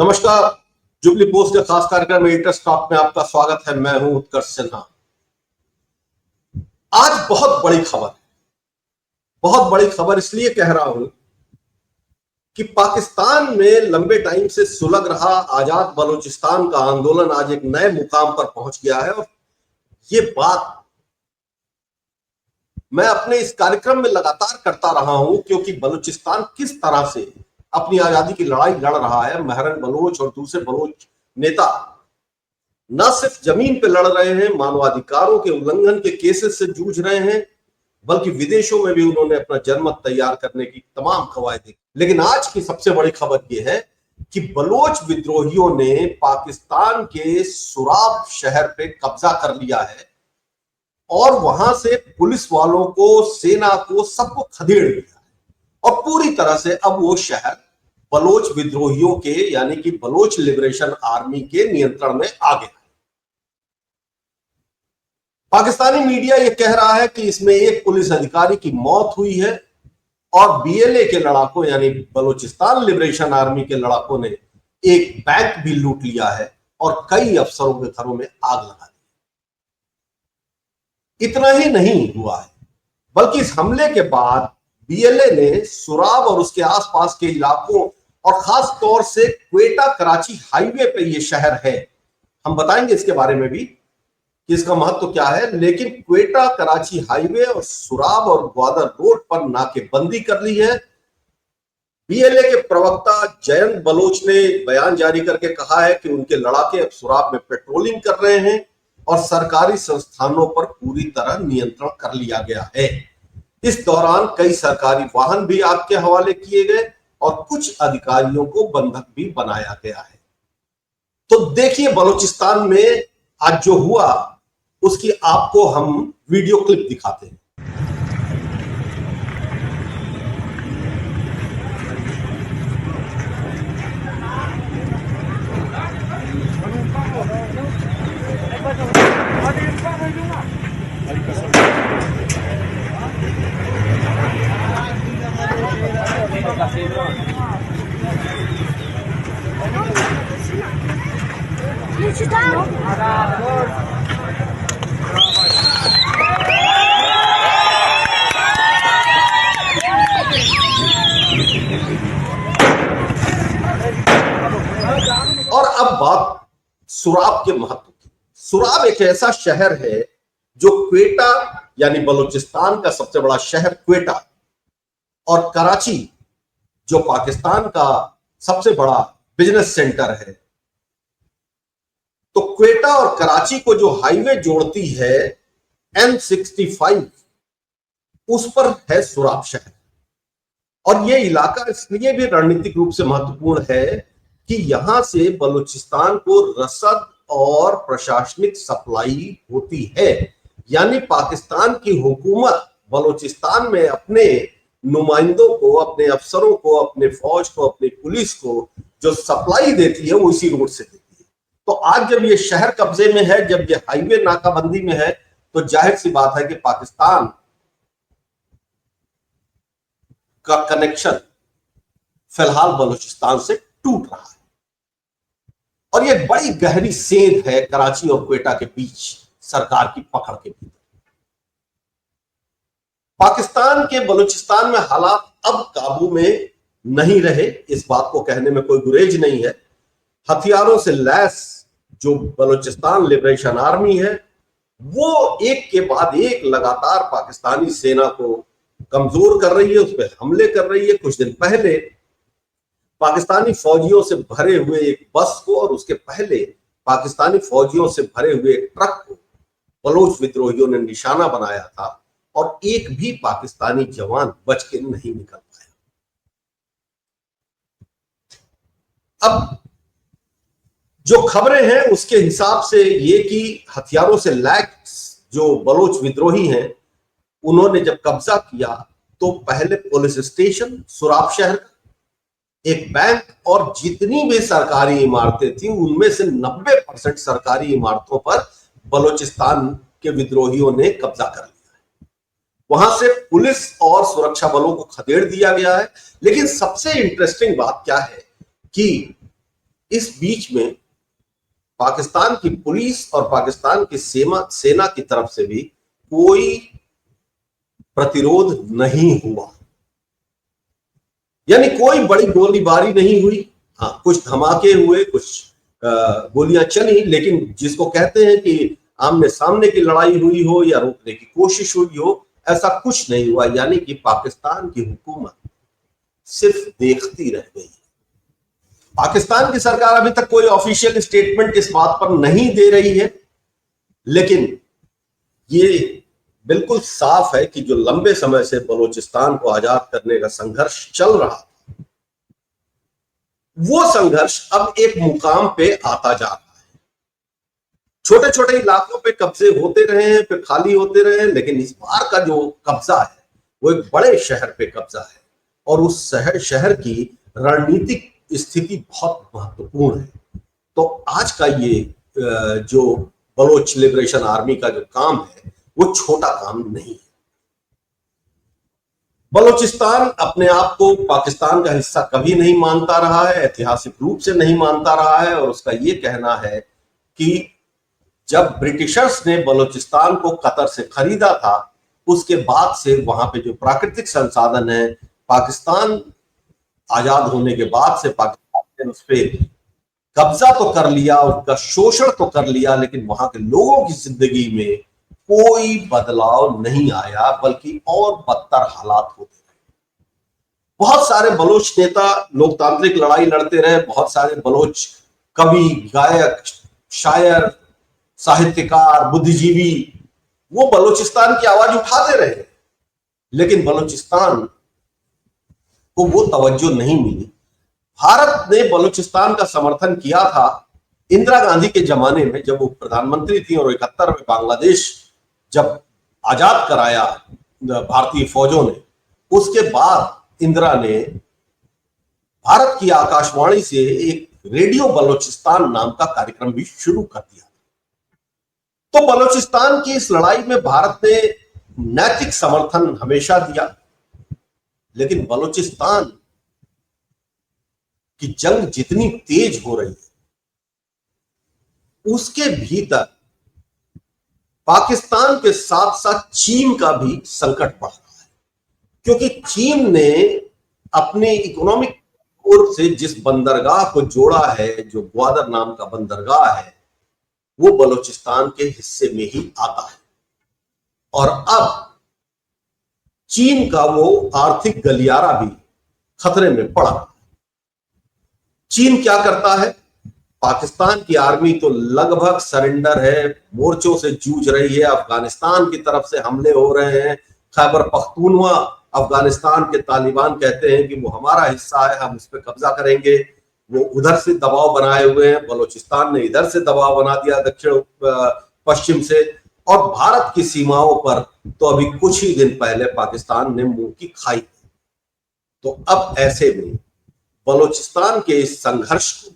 नमस्कार। Jubilee post के खास कार्यक्रम एडिटर्स टॉक में आपका स्वागत है। मैं हूं उत्कर्ष सिन्हा। आज बहुत बड़ी खबर है। बहुत बड़ी खबर इसलिए कह रहा हूं कि पाकिस्तान में लंबे टाइम से सुलग रहा आजाद बलूचिस्तान का आंदोलन आज एक नए मुकाम पर पहुंच गया है। और ये बात मैं अपने इस कार्यक्रम में लगातार करता रहा हूं क्योंकि बलूचिस्तान किस तरह से अपनी आजादी की लड़ाई लड़ रहा है। महरन बलोच और दूसरे बलोच नेता न सिर्फ जमीन पे लड़ रहे हैं, मानवाधिकारों के उल्लंघन के केसेस से जूझ रहे हैं, बल्कि विदेशों में भी उन्होंने अपना जनमत तैयार करने की तमाम कवायद। लेकिन आज की सबसे बड़ी खबर यह है कि बलोच विद्रोहियों ने पाकिस्तान के सुराब शहर पे कब्जा कर लिया है और वहां से पुलिस वालों को, सेना को, सबको खदेड़ दिया है और पूरी तरह से अब वो शहर बलोच विद्रोहियों के यानी कि बलोच लिबरेशन आर्मी के नियंत्रण में आ गया है। पाकिस्तानी मीडिया यह कह रहा है कि इसमें एक पुलिस अधिकारी की मौत हुई है और बीएलए के लड़ाकों यानी बलोचिस्तान लिबरेशन आर्मी के लड़ाकों ने एक बैंक भी लूट लिया है और कई अफसरों के घरों में आग लगा दी। इतना ही नहीं हुआ है, बल्कि इस हमले के बाद बीएलए ने सुराब और उसके आसपास के इलाकों और खास तौर से क्वेटा कराची हाईवे पे ये शहर है, हम बताएंगे इसके बारे में भी कि इसका महत्व क्या है। लेकिन क्वेटा कराची हाईवे और सुराब और ग्वादर रोड पर नाकेबंदी कर ली है। बीएलए के प्रवक्ता जयंत बलोच ने बयान जारी करके कहा है कि उनके लड़ाके अब सुराब में पेट्रोलिंग कर रहे हैं और सरकारी संस्थानों पर पूरी तरह नियंत्रण कर लिया गया है। इस दौरान कई सरकारी वाहन भी आग के हवाले किए गए और कुछ अधिकारियों को बंधक भी बनाया गया है। तो देखिए बलूचिस्तान में आज जो हुआ उसकी आपको हम वीडियो क्लिप दिखाते हैं। और अब बात सुराब के महत्व की। सुराब एक ऐसा शहर है जो क्वेटा यानी बलूचिस्तान का सबसे बड़ा शहर क्वेटा और कराची जो पाकिस्तान का सबसे बड़ा बिजनेस सेंटर है, तो क्वेटा और कराची को जो हाईवे जोड़ती है M65 उस पर है सुराब शहर। और यह इलाका इसलिए भी रणनीतिक रूप से महत्वपूर्ण है कि यहां से बलूचिस्तान को रसद और प्रशासनिक सप्लाई होती है। यानी पाकिस्तान की हुकूमत बलूचिस्तान में अपने नुमाइंदों को, अपने अफसरों को, अपने फौज को, अपनी पुलिस को जो सप्लाई देती है वो इसी रोड से देती है। तो आज जब ये शहर कब्जे में है, जब ये हाईवे नाकाबंदी में है, तो जाहिर सी बात है कि पाकिस्तान का कनेक्शन फिलहाल बलूचिस्तान से टूट रहा है और यह बड़ी गहरी सेंध है कराची और क्वेटा के बीच सरकार की पकड़ के भीतर। पाकिस्तान के बलूचिस्तान में हालात अब काबू में नहीं रहे, इस बात को कहने में कोई गुरेज नहीं है। हथियारों से लैस जो बलूचिस्तान लिबरेशन आर्मी है वो एक के बाद एक लगातार पाकिस्तानी सेना को कमजोर कर रही है, उस पर हमले कर रही है। कुछ दिन पहले पाकिस्तानी फौजियों से भरे हुए एक बस को और उसके पहले पाकिस्तानी फौजियों से भरे हुए एक ट्रक को बलोच विद्रोहियों ने निशाना बनाया था और एक भी पाकिस्तानी जवान बच के नहीं निकल पाया। अब जो खबरें हैं उसके हिसाब से ये कि हथियारों से लैस जो बलोच विद्रोही हैं उन्होंने जब कब्जा किया तो पहले पुलिस स्टेशन सुराब शहर, एक बैंक और जितनी भी सरकारी इमारतें थी उनमें से 90% सरकारी इमारतों पर बलूचिस्तान के विद्रोहियों ने कब्जा कर लिया है। वहां से पुलिस और सुरक्षा बलों को खदेड़ दिया गया है। लेकिन सबसे इंटरेस्टिंग बात क्या है कि इस बीच में पाकिस्तान की पुलिस और पाकिस्तान की सेना की तरफ से भी कोई प्रतिरोध नहीं हुआ, यानी कोई बड़ी गोलीबारी नहीं हुई। हाँ, कुछ धमाके हुए, कुछ गोलियां चली, लेकिन जिसको कहते हैं कि आमने सामने की लड़ाई हुई हो या रोकने की कोशिश हुई हो, ऐसा कुछ नहीं हुआ। यानी कि पाकिस्तान की हुकूमत सिर्फ देखती रह गई। पाकिस्तान की सरकार अभी तक कोई ऑफिशियल स्टेटमेंट इस बात पर नहीं दे रही है, लेकिन ये बिल्कुल साफ है कि जो लंबे समय से बलूचिस्तान को आजाद करने का संघर्ष चल रहा था, वो संघर्ष अब एक मुकाम पे आता जा रहा है। छोटे छोटे इलाकों पे कब्जे होते रहे हैं, फिर खाली होते रहे हैं, लेकिन इस बार का जो कब्जा है वो एक बड़े शहर पे कब्जा है, और उस शहर की रणनीतिक स्थिति बहुत महत्वपूर्ण है। तो आज का ये जो बलोच लिबरेशन आर्मी का जो काम है वो छोटा काम नहीं है। बलूचिस्तान अपने आप को पाकिस्तान का हिस्सा कभी नहीं मानता रहा है, ऐतिहासिक रूप से नहीं मानता रहा है, और उसका ये कहना है कि जब ब्रिटिशर्स ने बलूचिस्तान को कतर से खरीदा था, उसके बाद से वहां पे जो प्राकृतिक संसाधन है, पाकिस्तान आजाद होने के बाद से पाकिस्तान ने उस पर कब्जा तो कर लिया, उसका शोषण तो कर लिया, लेकिन वहां के लोगों की जिंदगी में कोई बदलाव नहीं आया, बल्कि और बदतर हालात होते रहे। बहुत सारे बलोच नेता लोकतांत्रिक लड़ाई लड़ते रहे, बहुत सारे बलोच कवि, गायक, शायर, साहित्यकार, बुद्धिजीवी वो बलूचिस्तान की आवाज उठाते रहे, लेकिन बलूचिस्तान को वो तवज्जो नहीं मिली। भारत ने बलूचिस्तान का समर्थन किया था इंदिरा गांधी के जमाने में, जब वो प्रधानमंत्री थी, और 71 में बांग्लादेश जब आजाद कराया भारतीय फौजों ने, उसके बाद इंदिरा ने भारत की आकाशवाणी से एक रेडियो बलूचिस्तान नाम का कार्यक्रम भी शुरू कर दिया। तो बलूचिस्तान की इस लड़ाई में भारत ने नैतिक समर्थन हमेशा दिया, लेकिन बलूचिस्तान की जंग जितनी तेज हो रही है, उसके भीतर पाकिस्तान के साथ साथ चीन का भी संकट बढ़ रहा है, क्योंकि चीन ने अपनी इकोनॉमिक ओर से जिस बंदरगाह को जोड़ा है, जो ग्वादर नाम का बंदरगाह है, वो बलूचिस्तान के हिस्से में ही आता है, और अब चीन का वो आर्थिक गलियारा भी खतरे में पड़ा। चीन क्या करता है? पाकिस्तान की आर्मी तो लगभग सरेंडर है, मोर्चों से जूझ रही है, अफगानिस्तान की तरफ से हमले हो रहे हैं। खैबर पख्तूनवा अफगानिस्तान के तालिबान कहते हैं कि वो हमारा हिस्सा है, हम उस पर कब्जा करेंगे। वो उधर से दबाव बनाए हुए हैं, बलूचिस्तान ने इधर से दबाव बना दिया दक्षिण पश्चिम से, और भारत की सीमाओं पर तो अभी कुछ ही दिन पहले पाकिस्तान ने मुंह की खाई। तो अब ऐसे में बलूचिस्तान के इस संघर्ष को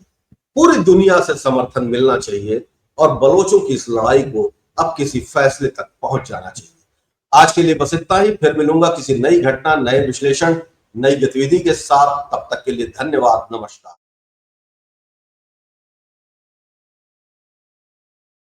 पूरी दुनिया से समर्थन मिलना चाहिए, और बलोचों की इस लड़ाई को अब किसी फैसले तक पहुंच जाना चाहिए। आज के लिए बस इतना ही, फिर मिलूंगा किसी नई घटना, नए विश्लेषण, नई गतिविधि के साथ। तब तक के लिए धन्यवाद, नमस्कार।